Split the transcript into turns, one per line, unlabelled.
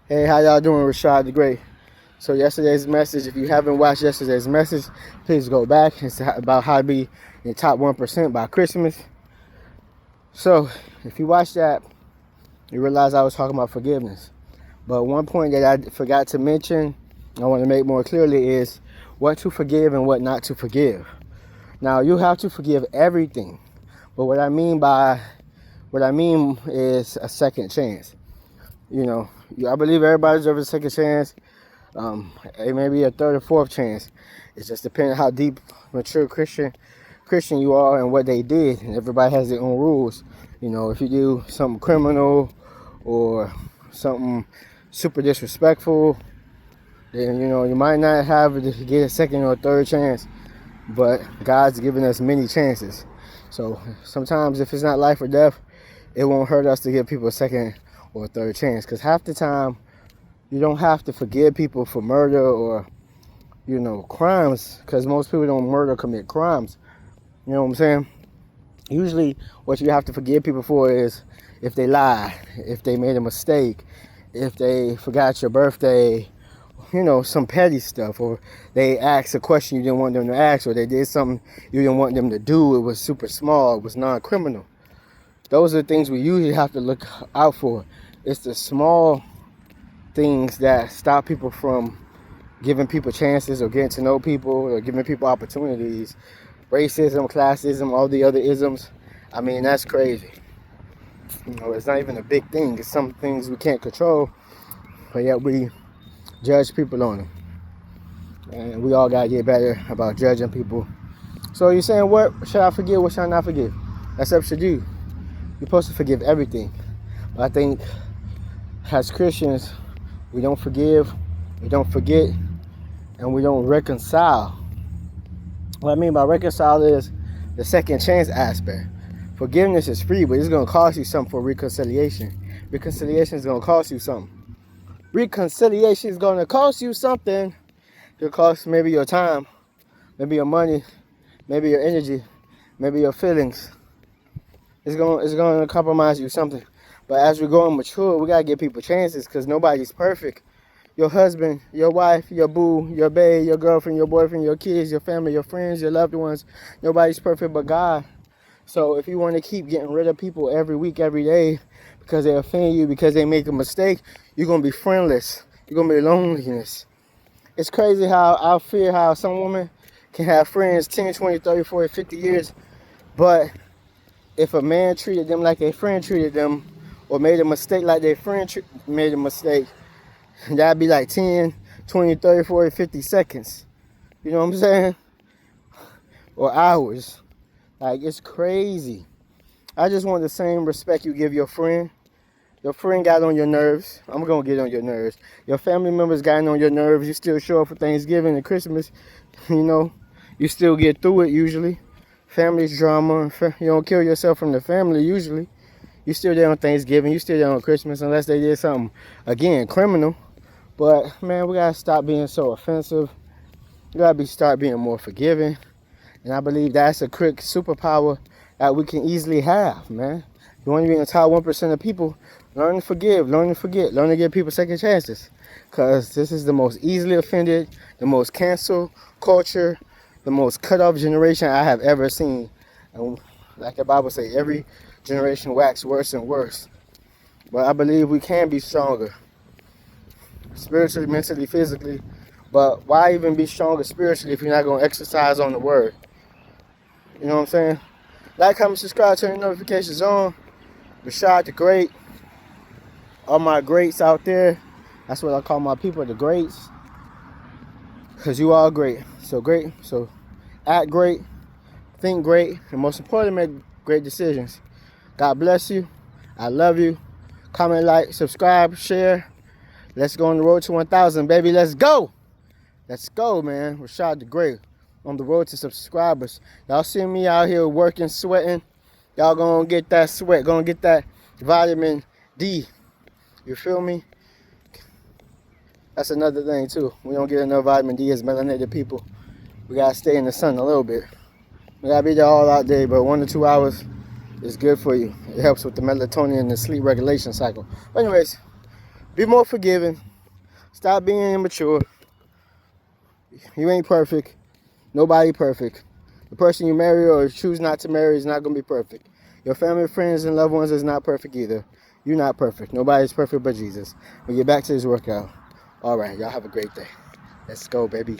Hey, how y'all doing? Rashad the Great. So yesterday's message, if you haven't watched yesterday's message, please go back. It's about how to be in top 1% by Christmas. So if you watch that, you realize I was talking about forgiveness. But one point that I forgot to mention, I want to make more clearly, is what to forgive and what not to forgive. Now, you have to forgive everything. But what I mean is a second chance. You know, I believe everybody deserves a second chance. It may be a third or fourth chance. It just depends on how deep, mature Christian you are and what they did. And everybody has their own rules. You know, if you do something criminal or something super disrespectful, then, you know, you might not have to get a second or third chance. But God's given us many chances. So sometimes if it's not life or death, it won't hurt us to give people a second or a third chance. Because half the time, you don't have to forgive people for murder or, you know, crimes. Because most people don't murder or commit crimes. You know what I'm saying? Usually what you have to forgive people for is if they lie, if they made a mistake, if they forgot your birthday, you know, some petty stuff, or they asked a question you didn't want them to ask, or they did something you didn't want them to do. It was super small, it was non-criminal. Those are the things we usually have to look out for. It's the small things that stop people from giving people chances or getting to know people or giving people opportunities. Racism, classism, all the other isms. I mean, that's crazy. You know, it's not even a big thing. It's some things we can't control, but yet we judge people on them. And we all gotta get better about judging people. So you're saying, what should I forgive, what should I not forgive? That's up to you. You're supposed to forgive everything. But I think as Christians, we don't forgive, we don't forget, and we don't reconcile. What I mean by reconcile is the second chance aspect. Forgiveness is free, but it's going to cost you something for reconciliation. Reconciliation is going to cost you something. Reconciliation is going to cost you something. It'll cost maybe your time, maybe your money, maybe your energy, maybe your feelings. It's going to compromise you something. But as we grow and mature, we got to give people chances because nobody's perfect. Your husband, your wife, your boo, your babe, your girlfriend, your boyfriend, your kids, your family, your friends, your loved ones. Nobody's perfect but God. So if you want to keep getting rid of people every week, every day, because they offend you, because they make a mistake, you're going to be friendless. You're going to be loneliness. It's crazy how I fear how some women can have friends 10, 20, 30, 40, 50 years. But if a man treated them like a friend treated them, or made a mistake like their friend made a mistake, that'd be like 10, 20, 30, 40, 50 seconds. You know what I'm saying? Or hours. Like, it's crazy. I just want the same respect you give your friend. Your friend got on your nerves. I'm going to get on your nerves. Your family members got on your nerves. You still show up for Thanksgiving and Christmas. You know, you still get through it usually. Family's drama. You don't kill yourself from the family usually. You still there on Thanksgiving. You still there on Christmas unless they did something, again, criminal. But, man, we got to stop being so offensive. We got to start being more forgiving. And I believe that's a quick superpower that we can easily have, man. You want to be in the top 1% of people, learn to forgive, learn to forget, learn to give people second chances. Because this is the most easily offended, the most cancel culture, the most cut off generation I have ever seen. And like the Bible says, every generation wax worse and worse. But I believe we can be stronger. Spiritually, mentally, physically. But why even be stronger spiritually if you're not going to exercise on the word? You know what I'm saying? Like, comment, subscribe, turn your notifications on. Rashad the Great. All my greats out there. That's what I call my people, the greats. Because you are great. So great. So act great. Think great. And most importantly, make great decisions. God bless you. I love you. Comment, like, subscribe, share. Let's go on the road to 1,000, baby. Let's go. Let's go, man. Rashad the Great on the road to subscribers. Y'all see me out here working, sweating. Y'all gonna get that sweat, gonna get that vitamin D. You feel me? That's another thing, too. We don't get enough vitamin D as melanated people. We gotta stay in the sun a little bit. We gotta be there all out day, but 1 to 2 hours is good for you. It helps with the melatonin and the sleep regulation cycle. But anyways, Be more forgiving. Stop being immature. You ain't perfect. Nobody perfect. The person you marry or choose not to marry is not going to be perfect. Your family, friends, and loved ones is not perfect either. You're not perfect. Nobody's perfect but Jesus. We get back to this workout. All right, y'all have a great day. Let's go, baby.